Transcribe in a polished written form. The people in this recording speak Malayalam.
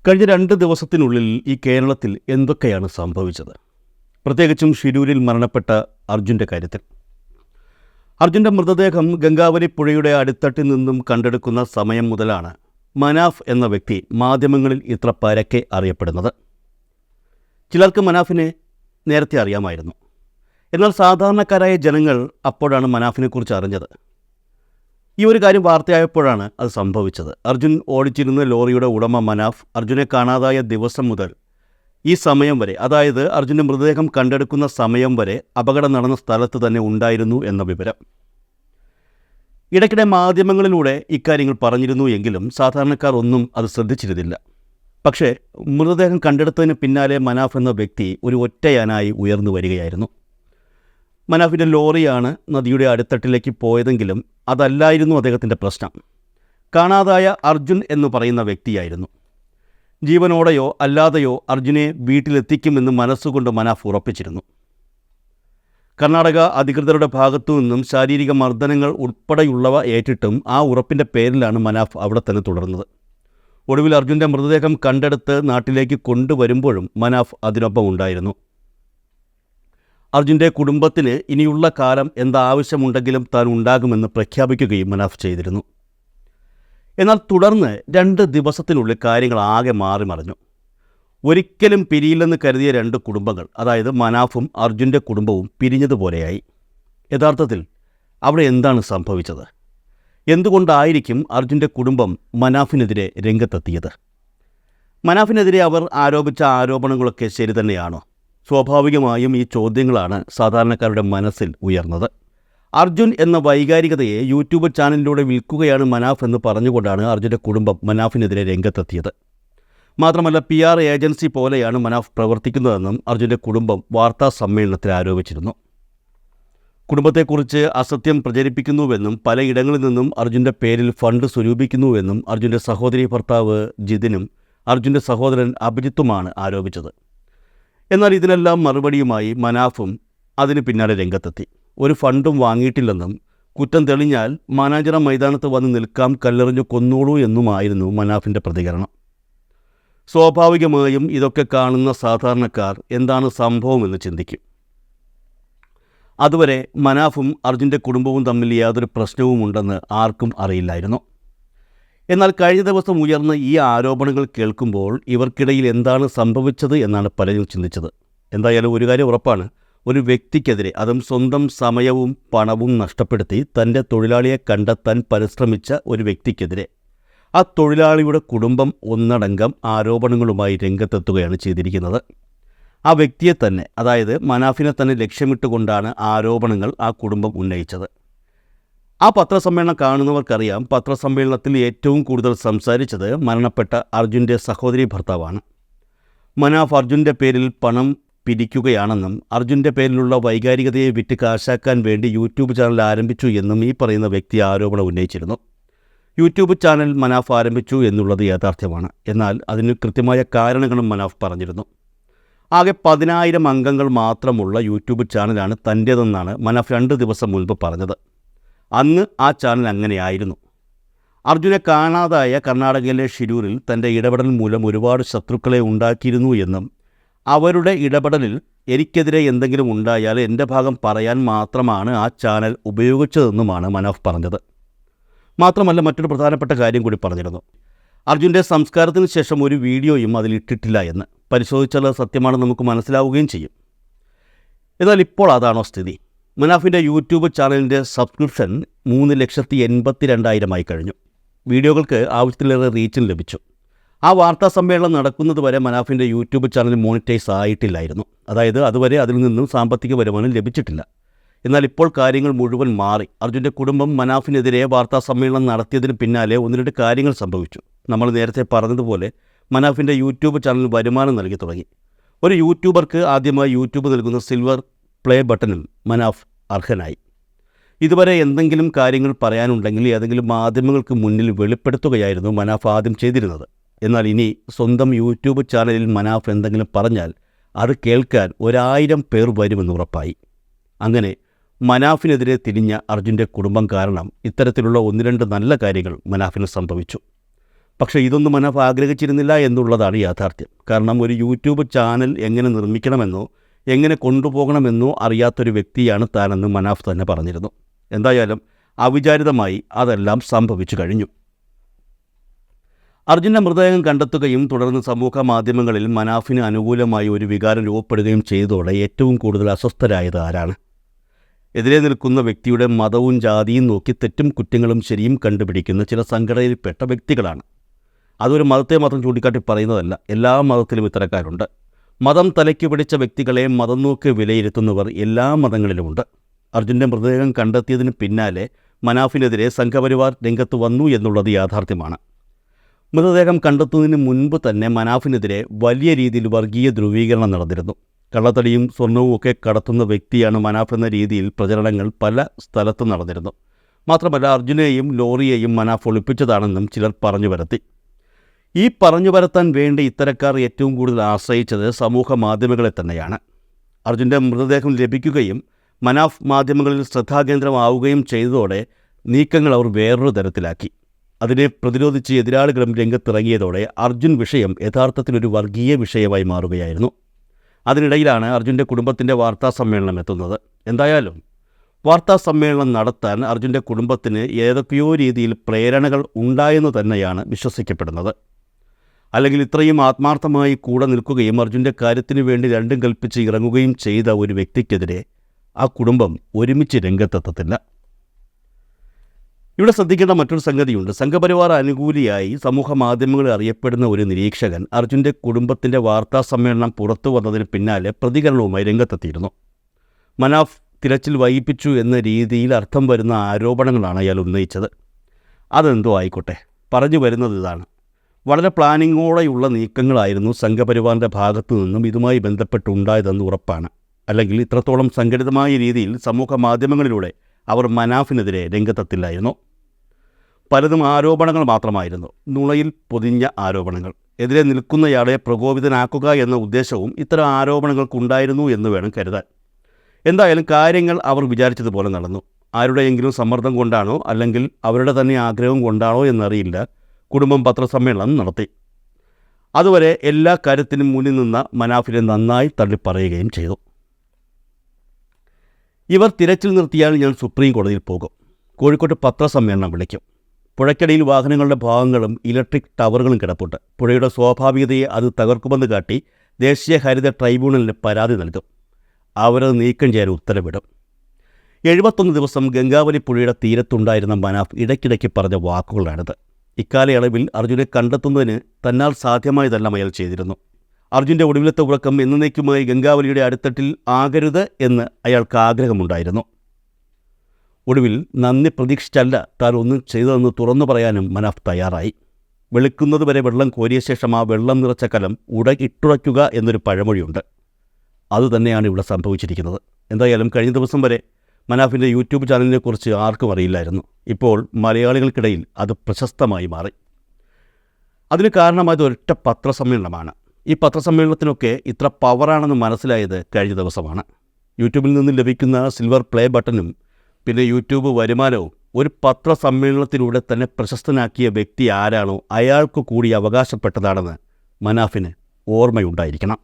കഴിഞ്ഞ 2 ദിവസത്തിനുള്ളിൽ ഈ കേരളത്തിൽ എന്തൊക്കെയാണ് സംഭവിച്ചത്? പ്രത്യേകിച്ചും ഷിരൂരിൽ മരണപ്പെട്ട അർജുൻ്റെ കാര്യത്തിൽ. അർജുൻ്റെ മൃതദേഹം ഗംഗാവലി പുഴയുടെ അടിത്തട്ടിൽ നിന്നും കണ്ടെടുക്കുന്ന സമയം മുതലാണ് മനാഫ് എന്ന വ്യക്തി മാധ്യമങ്ങളിൽ ഇത്ര പരക്കെ അറിയപ്പെടുന്നത്. ചിലർക്ക് മനാഫിനെ നേരത്തെ അറിയാമായിരുന്നു. എന്നാൽ സാധാരണക്കാരായ ജനങ്ങൾ അപ്പോഴാണ് മനാഫിനെക്കുറിച്ച് അറിഞ്ഞത്. ഈ ഒരു കാര്യം വാർത്തയായപ്പോഴാണ് അത് സംഭവിച്ചത്. അർജുൻ ഓടിച്ചിരുന്ന ലോറിയുടെ ഉടമ മനാഫ് അർജുനെ കാണാതായ ദിവസം മുതൽ ഈ സമയം വരെ, അതായത് അർജുൻ്റെ മൃതദേഹം കണ്ടെടുക്കുന്ന സമയം വരെ അപകടം നടന്ന സ്ഥലത്ത് തന്നെ ഉണ്ടായിരുന്നു എന്ന വിവരം. ഇടയ്ക്കിടെ മാധ്യമങ്ങളിലൂടെ ഇക്കാര്യങ്ങൾ പറഞ്ഞിരുന്നു എങ്കിലും സാധാരണക്കാർ ഒന്നും അത് ശ്രദ്ധിച്ചിരുന്നില്ല. പക്ഷേ മൃതദേഹം കണ്ടെടുത്തതിന് പിന്നാലെ മനാഫ് എന്ന വ്യക്തി ഒരു ഒറ്റയാനായി ഉയർന്നു വരികയായിരുന്നു. മനാഫിൻ്റെ ലോറിയാണ് നദിയുടെ അടിത്തട്ടിലേക്ക് പോയതെങ്കിലും അതല്ലായിരുന്നു അദ്ദേഹത്തിൻ്റെ പ്രശ്നം. കാണാതായ അർജുൻ എന്ന് പറയുന്ന വ്യക്തിയായിരുന്നു. ജീവനോടെയോ അല്ലാതെയോ അർജുനെ വീട്ടിലെത്തിക്കുമെന്ന് മനസ്സുകൊണ്ട് മനാഫ് ഉറപ്പിച്ചിരുന്നു. കർണാടക അധികൃതരുടെ ഭാഗത്തു നിന്നും ശാരീരിക മർദ്ദനങ്ങൾ ഉൾപ്പെടെയുള്ളവ ഏറ്റിട്ടും ആ ഉറപ്പിൻ്റെ പേരിലാണ് മനാഫ് അവിടെ തന്നെ തുടർന്നത്. ഒടുവിൽ അർജുൻ്റെ മൃതദേഹം കണ്ടെടുത്ത് നാട്ടിലേക്ക് കൊണ്ടുവരുമ്പോഴും മനാഫ് അതിനൊപ്പം ഉണ്ടായിരുന്നു. അർജുൻ്റെ കുടുംബത്തിന് ഇനിയുള്ള കാലം എന്താവശ്യമുണ്ടെങ്കിലും താൻ ഉണ്ടാകുമെന്ന് പ്രഖ്യാപിക്കുകയും മനാഫ് ചെയ്തിരുന്നു. എന്നാൽ തുടർന്ന് 2 ദിവസത്തിനുള്ളിൽ കാര്യങ്ങൾ ആകെ മാറി മറിഞ്ഞു. ഒരിക്കലും പിരിയില്ലെന്ന് കരുതിയ 2 കുടുംബങ്ങൾ, അതായത് മനാഫും അർജുൻ്റെ കുടുംബവും പിരിഞ്ഞതുപോലെയായി. യഥാർത്ഥത്തിൽ അവിടെ എന്താണ് സംഭവിച്ചത്? എന്തുകൊണ്ടായിരിക്കും അർജുൻ്റെ കുടുംബം മനാഫിനെതിരെ രംഗത്തെത്തിയത്? മനാഫിനെതിരെ അവർ ആരോപിച്ച ആരോപണങ്ങളൊക്കെ ശരി തന്നെയാണോ? സ്വാഭാവികമായും ഈ ചോദ്യങ്ങളാണ് സാധാരണക്കാരുടെ മനസ്സിൽ ഉയർന്നത്. അർജുൻ എന്ന വൈകാരികതയെ യൂട്യൂബ് ചാനലിലൂടെ വിൽക്കുകയാണ് മനാഫ് എന്ന് പറഞ്ഞുകൊണ്ടാണ് അർജുൻ്റെ കുടുംബം മനാഫിനെതിരെ രംഗത്തെത്തിയത്. മാത്രമല്ല PR ഏജൻസി പോലെയാണ് മനാഫ് പ്രവർത്തിക്കുന്നതെന്നും അർജുൻ്റെ കുടുംബം വാർത്താ സമ്മേളനത്തിൽ ആരോപിച്ചിരുന്നു. കുടുംബത്തെക്കുറിച്ച് അസത്യം പ്രചരിപ്പിക്കുന്നുവെന്നും പലയിടങ്ങളിൽ നിന്നും അർജുൻ്റെ പേരിൽ ഫണ്ട് സ്വരൂപിക്കുന്നുവെന്നും അർജുൻ്റെ സഹോദരി ഭർത്താവ് ജിതിനും അർജുൻ്റെ സഹോദരൻ അഭിജിത്തുമാണ് ആരോപിച്ചത്. എന്നാൽ ഇതിനെല്ലാം മറുപടിയുമായി മനാഫും അതിന് പിന്നാലെ രംഗത്തെത്തി. ഒരു ഫണ്ടും വാങ്ങിയിട്ടില്ലെന്നും കുറ്റം തെളിഞ്ഞാൽ മാനാഞ്ചിറ മൈതാനത്ത് വന്ന് നിൽക്കാം, കല്ലെറിഞ്ഞു കൊന്നോളൂ എന്നുമായിരുന്നു മനാഫിൻ്റെ പ്രതികരണം. സ്വാഭാവികമായും ഇതൊക്കെ കാണുന്ന സാധാരണക്കാർ എന്താണ് സംഭവമെന്ന് ചിന്തിക്കും. അതുവരെ മനാഫും അർജുൻ്റെ കുടുംബവും തമ്മിൽ യാതൊരു പ്രശ്നവുമുണ്ടെന്ന് ആർക്കും അറിയില്ലായിരുന്നു. എന്നാൽ കഴിഞ്ഞ ദിവസം ഉയർന്ന ഈ ആരോപണങ്ങൾ കേൾക്കുമ്പോൾ ഇവർക്കിടയിൽ എന്താണ് സംഭവിച്ചത് എന്നാണ് പലരും ചിന്തിച്ചത്. എന്തായാലും ഒരു കാര്യം ഉറപ്പാണ്, ഒരു വ്യക്തിക്കെതിരെ, അതും സ്വന്തം സമയവും പണവും നഷ്ടപ്പെടുത്തി തൻ്റെ തൊഴിലാളിയെ കണ്ടെത്താൻ പരിശ്രമിച്ച ഒരു വ്യക്തിക്കെതിരെ ആ തൊഴിലാളിയുടെ കുടുംബം ഒന്നടങ്കം ആരോപണങ്ങളുമായി രംഗത്തെത്തുകയാണ് ചെയ്തിരിക്കുന്നത്. ആ വ്യക്തിയെ തന്നെ, അതായത് മനാഫിനെ തന്നെ ലക്ഷ്യമിട്ടുകൊണ്ടാണ് ആരോപണങ്ങൾ ആ കുടുംബം ഉന്നയിച്ചത്. ആ പത്രസമ്മേളനം കാണുന്നവർക്കറിയാം, പത്രസമ്മേളനത്തിൽ ഏറ്റവും കൂടുതൽ സംസാരിച്ചത് മരണപ്പെട്ട അർജുൻ്റെ സഹോദരി ഭർത്താവാണ്. മനാഫ് അർജുൻ്റെ പേരിൽ പണം പിരിക്കുകയാണെന്നും അർജുൻ്റെ പേരിലുള്ള വൈകാരികതയെ വിറ്റ് കാശാക്കാൻ വേണ്ടി യൂട്യൂബ് ചാനൽ ആരംഭിച്ചു എന്നും ഈ പറയുന്ന വ്യക്തി ആരോപണം ഉന്നയിച്ചിരുന്നു. യൂട്യൂബ് ചാനൽ മനാഫ് ആരംഭിച്ചു എന്നുള്ളത് യാഥാർത്ഥ്യമാണ്. എന്നാൽ അതിന് കൃത്യമായ കാരണങ്ങളും മനാഫ് പറഞ്ഞിരുന്നു. ആകെ 10,000 അംഗങ്ങൾ മാത്രമുള്ള യൂട്യൂബ് ചാനലാണ് തൻ്റേതെന്നാണ് മനാഫ് 2 ദിവസം മുൻപ് പറഞ്ഞത്. അന്ന് ആ ചാനൽ അങ്ങനെയായിരുന്നു. അർജുനെ കാണാതായ കർണാടകയിലെ ഷിരൂരിൽ തൻ്റെ ഇടപെടൽ മൂലം ഒരുപാട് ശത്രുക്കളെ ഉണ്ടാക്കിയിരുന്നു എന്നും അവരുടെ ഇടപെടലിൽ എനിക്കെതിരെ എന്തെങ്കിലും ഉണ്ടായാൽ എൻ്റെ ഭാഗം പറയാൻ മാത്രമാണ് ആ ചാനൽ ഉപയോഗിച്ചതെന്നുമാണ് മനാഫ് പറഞ്ഞത്. മാത്രമല്ല, മറ്റൊരു പ്രധാനപ്പെട്ട കാര്യം കൂടി പറഞ്ഞിരുന്നു. അർജുൻ്റെ സംസ്കാരത്തിന് ശേഷം ഒരു വീഡിയോയും അതിലിട്ടിട്ടില്ല എന്ന്. പരിശോധിച്ചാൽ സത്യമാണെന്ന് നമുക്ക് മനസ്സിലാവുകയും ചെയ്യും. എന്നാൽ ഇപ്പോൾ അതാണോ സ്ഥിതി? മനാഫിൻ്റെ യൂട്യൂബ് ചാനലിൻ്റെ സബ്സ്ക്രിപ്ഷൻ 3,82,000 കഴിഞ്ഞു. വീഡിയോകൾക്ക് ആവശ്യത്തിലേറെ റീച്ചും ലഭിച്ചു. ആ വാർത്താ സമ്മേളനം നടക്കുന്നത് വരെ മനാഫിൻ്റെ യൂട്യൂബ് ചാനൽ മോണിറ്റൈസ് ആയിട്ടില്ലായിരുന്നു. അതായത് അതുവരെ അതിൽ നിന്നും സാമ്പത്തിക വരുമാനം ലഭിച്ചിട്ടില്ല. എന്നാൽ ഇപ്പോൾ കാര്യങ്ങൾ മുഴുവൻ മാറി. അർജുൻ്റെ കുടുംബം മനാഫിനെതിരെ വാർത്താ സമ്മേളനം നടത്തിയതിന് പിന്നാലെ 1-2 കാര്യങ്ങൾ സംഭവിച്ചു. നമ്മൾ നേരത്തെ പറഞ്ഞതുപോലെ മനാഫിൻ്റെ യൂട്യൂബ് ചാനൽ വരുമാനം നൽകി തുടങ്ങി. ഒരു യൂട്യൂബർക്ക് ആദ്യമായി യൂട്യൂബ് നൽകുന്ന സിൽവർ പ്ലേ ബട്ടണും മനാഫ് അർഹനായി. ഇതുവരെ എന്തെങ്കിലും കാര്യങ്ങൾ പറയാനുണ്ടെങ്കിൽ ഏതെങ്കിലും മാധ്യമങ്ങൾക്ക് മുന്നിൽ വെളിപ്പെടുത്തുകയായിരുന്നു മനാഫ് ആദ്യം ചെയ്തിരുന്നത്. എന്നാൽ ഇനി സ്വന്തം യൂട്യൂബ് ചാനലിൽ മനാഫ് എന്തെങ്കിലും പറഞ്ഞാൽ അത് കേൾക്കാൻ 1000 പേർ വരുമെന്ന് ഉറപ്പായി. അങ്ങനെ മനാഫിനെതിരെ തിരിഞ്ഞ അർജുൻ്റെ കുടുംബം കാരണം ഇത്തരത്തിലുള്ള 1-2 നല്ല കാര്യങ്ങൾ മനാഫിന് സംഭവിച്ചു. പക്ഷേ ഇതൊന്നും മനാഫ് ആഗ്രഹിച്ചിരുന്നില്ല എന്നുള്ളതാണ് യാഥാർത്ഥ്യം. കാരണം ഒരു യൂട്യൂബ് ചാനൽ എങ്ങനെ നിർമ്മിക്കണമെന്നോ എങ്ങനെ കൊണ്ടുപോകണമെന്നോ അറിയാത്തൊരു വ്യക്തിയാണ് താനെന്ന് മനാഫ് തന്നെ പറഞ്ഞിരുന്നു. എന്തായാലും അവിചാരിതമായി അതെല്ലാം സംഭവിച്ചു കഴിഞ്ഞു. അർജുൻ്റെ മൃതദേഹം കണ്ടെത്തുകയും തുടർന്ന് സമൂഹ മാധ്യമങ്ങളിൽ മനാഫിന് അനുകൂലമായി ഒരു വികാരം രൂപപ്പെടുകയും ചെയ്തതോടെ ഏറ്റവും കൂടുതൽ അസ്വസ്ഥരായത് ആരാണ്? എതിരെ നിൽക്കുന്ന വ്യക്തിയുടെ മതവും ജാതിയും നോക്കി തെറ്റും കുറ്റങ്ങളും ശരിയും കണ്ടുപിടിക്കുന്ന ചില സംഘടനയിൽപ്പെട്ട വ്യക്തികളാണ്. അതൊരു മതത്തെ മാത്രം ചൂണ്ടിക്കാട്ടി പറയുന്നതല്ല, എല്ലാ മതത്തിലും ഇത്തരക്കാരുണ്ട്. മതം തലയ്ക്ക് പിടിച്ച വ്യക്തികളെ മതം നോക്കി വിലയിരുത്തുന്നവർ എല്ലാ മതങ്ങളിലുമുണ്ട്. അർജുൻ്റെ മൃതദേഹം കണ്ടെത്തിയതിന് പിന്നാലെ മനാഫിനെതിരെ സംഘപരിവാർ രംഗത്ത് വന്നു എന്നുള്ളത് യാഥാർത്ഥ്യമാണ്. മൃതദേഹം കണ്ടെത്തുന്നതിന് മുൻപ് തന്നെ മനാഫിനെതിരെ വലിയ രീതിയിൽ വർഗീയ ധ്രുവീകരണം നടന്നിരുന്നു. കള്ളത്തടിയും സ്വർണവും ഒക്കെ കടത്തുന്ന വ്യക്തിയാണ് മനാഫ് എന്ന രീതിയിൽ പ്രചരണങ്ങൾ പല സ്ഥലത്തും നടന്നിരുന്നു. മാത്രമല്ല അർജുനെയും ലോറിയെയും മനാഫ് ഒളിപ്പിച്ചതാണെന്നും ചിലർ പറഞ്ഞു വരുത്തി. ഈ പറഞ്ഞു വരത്താൻ വേണ്ടി ഇത്തരക്കാർ ഏറ്റവും കൂടുതൽ ആശ്രയിച്ചത് സമൂഹ മാധ്യമങ്ങളെ തന്നെയാണ്. അർജുൻ്റെ മൃതദേഹം ലഭിക്കുകയും മനാഫ് മാധ്യമങ്ങളിൽ ശ്രദ്ധാകേന്ദ്രമാവുകയും ചെയ്തതോടെ നീക്കങ്ങൾ അവർ വേറൊരു തരത്തിലാക്കി. അതിനെ പ്രതിരോധിച്ച് എതിരാളികളും രംഗത്തിറങ്ങിയതോടെ അർജുൻ വിഷയം യഥാർത്ഥത്തിലൊരു വർഗീയ വിഷയമായി മാറുകയായിരുന്നു. അതിനിടയിലാണ് അർജുൻ്റെ കുടുംബത്തിൻ്റെ വാർത്താ സമ്മേളനം എത്തുന്നത്. എന്തായാലും വാർത്താ സമ്മേളനം നടത്താൻ അർജുൻ്റെ കുടുംബത്തിന് ഏതൊക്കെയോ രീതിയിൽ പ്രേരണകൾ ഉണ്ടായെന്ന് തന്നെയാണ് വിശ്വസിക്കപ്പെടുന്നത്. അല്ലെങ്കിൽ ഇത്രയും ആത്മാർത്ഥമായി കൂടെ നിൽക്കുകയും അർജുൻ്റെ കാര്യത്തിനു വേണ്ടി രണ്ടും കൽപ്പിച്ച് ഇറങ്ങുകയും ചെയ്ത ഒരു വ്യക്തിക്കെതിരെ ആ കുടുംബം ഒരുമിച്ച് രംഗത്തെത്തത്തില്ല. ഇവിടെ ശ്രദ്ധിക്കേണ്ട മറ്റൊരു സംഗതിയുണ്ട്. സംഘപരിവാർ അനുകൂലിയായി സമൂഹ മാധ്യമങ്ങളിൽ അറിയപ്പെടുന്ന ഒരു നിരീക്ഷകൻ അർജുൻ്റെ കുടുംബത്തിൻ്റെ വാർത്താ സമ്മേളനം പുറത്തു വന്നതിന് പിന്നാലെ പ്രതികരണവുമായി രംഗത്തെത്തിയിരുന്നു. മനാഫ് തിരച്ചിൽ വൈകിപ്പിച്ചു എന്ന രീതിയിൽ അർത്ഥം വരുന്ന ആരോപണങ്ങളാണ് അയാൾ ഉന്നയിച്ചത്. അതെന്തോ ആയിക്കോട്ടെ, പറഞ്ഞു വരുന്നത് ഇതാണ്: വളരെ പ്ലാനിങ്ങോടെയുള്ള നീക്കങ്ങളായിരുന്നു സംഘപരിവാറിൻ്റെ ഭാഗത്തു നിന്നും ഇതുമായി ബന്ധപ്പെട്ടുണ്ടായതെന്ന് ഉറപ്പാണ്. അല്ലെങ്കിൽ ഇത്രത്തോളം സംഘടിതമായ രീതിയിൽ സമൂഹ മാധ്യമങ്ങളിലൂടെ അവർ മനാഫിനെതിരെ രംഗത്തെത്തില്ലായിരുന്നു. പലതും ആരോപണങ്ങൾ മാത്രമായിരുന്നു, നുണയിൽ പൊതിഞ്ഞ ആരോപണങ്ങൾ. എതിരെ നിൽക്കുന്നയാളെ പ്രകോപിതനാക്കുക എന്ന ഉദ്ദേശവും ഇത്തരം ആരോപണങ്ങൾക്കുണ്ടായിരുന്നു എന്ന് വേണം കരുതാൻ. എന്തായാലും കാര്യങ്ങൾ അവർ വിചാരിച്ചതുപോലെ നടന്നു. ആരുടെയെങ്കിലും സമ്മർദ്ദം കൊണ്ടാണോ അല്ലെങ്കിൽ അവരുടെ തന്നെ ആഗ്രഹം കൊണ്ടാണോ എന്നറിയില്ല, കുടുംബം പത്രസമ്മേളനം നടത്തി. അതുവരെ എല്ലാ കാര്യത്തിനും മുന്നിൽ നിന്ന മനാഫിനെ നന്നായി തള്ളിപ്പറയുകയും ചെയ്തു. ഇവർ തിരച്ചിൽ നിർത്തിയാൽ ഞാൻ സുപ്രീം കോടതിയിൽ പോകും, കോഴിക്കോട്ട് പത്രസമ്മേളനം വിളിക്കും, പുഴയ്ക്കടിയിൽ വാഹനങ്ങളുടെ ഭാഗങ്ങളും ഇലക്ട്രിക് ടവറുകളും കിടപ്പുണ്ട്, പുഴയുടെ സ്വാഭാവികതയെ അത് തകർക്കുമെന്ന് കാട്ടി ദേശീയ ഹരിത ട്രൈബ്യൂണലിന് പരാതി നൽകും, അവരത് നീക്കം ചെയ്യാൻ ഉത്തരവിടും. 71 ദിവസം ഗംഗാവലി പുഴയുടെ തീരത്തുണ്ടായിരുന്ന മനാഫ് ഇടയ്ക്കിടയ്ക്ക് പറഞ്ഞ വാക്കുകളാണിത്. ഇക്കാലയളവിൽ അർജുനെ കണ്ടെത്തുന്നതിന് തന്നാൽ സാധ്യമായതെല്ലാം അയാൾ ചെയ്തിരുന്നു. അർജുൻ്റെ ഒടുവിലത്തെ ഉറക്കം എന്നേക്കുമായി ഗംഗാവലിയുടെ അടിത്തട്ടിൽ ആകരുത് എന്ന് അയാൾക്ക് ആഗ്രഹമുണ്ടായിരുന്നു. ഒടുവിൽ നന്ദി പ്രതീക്ഷിച്ചല്ല താൻ ഒന്നും ചെയ്തതെന്ന് തുറന്നു പറയാനും മനാഫ് തയ്യാറായി. വെളുക്കുന്നതുവരെ വെള്ളം കോരിയ ശേഷം ആ വെള്ളം നിറച്ച കലം ഇട്ടുറയ്ക്കുക എന്നൊരു പഴമൊഴിയുണ്ട്. അതുതന്നെയാണ് ഇവിടെ സംഭവിച്ചിരിക്കുന്നത്. എന്തായാലും കഴിഞ്ഞ ദിവസം വരെ മനാഫിൻ്റെ യൂട്യൂബ് ചാനലിനെക്കുറിച്ച് ആർക്കും അറിയില്ലായിരുന്നു. ഇപ്പോൾ മലയാളികൾക്കിടയിൽ അത് പ്രശസ്തമായി മാറി. അതിന് കാരണമായത് ഒരൊറ്റ പത്രസമ്മേളനമാണ്. ഈ പത്രസമ്മേളനത്തിനൊക്കെ ഇത്ര പവറാണെന്ന് മനസ്സിലായത് കഴിഞ്ഞ ദിവസമാണ്. യൂട്യൂബിൽ നിന്ന് ലഭിക്കുന്ന സിൽവർ പ്ലേ ബട്ടണും പിന്നെ യൂട്യൂബ് വരുമാനവും ഒരു പത്രസമ്മേളനത്തിലൂടെ തന്നെ പ്രശസ്തനാക്കിയ വ്യക്തി ആരാണോ അയാൾക്ക് കൂടി അവകാശപ്പെട്ടതാണെന്ന് മനാഫിന് ഓർമ്മയുണ്ടായിരിക്കണം.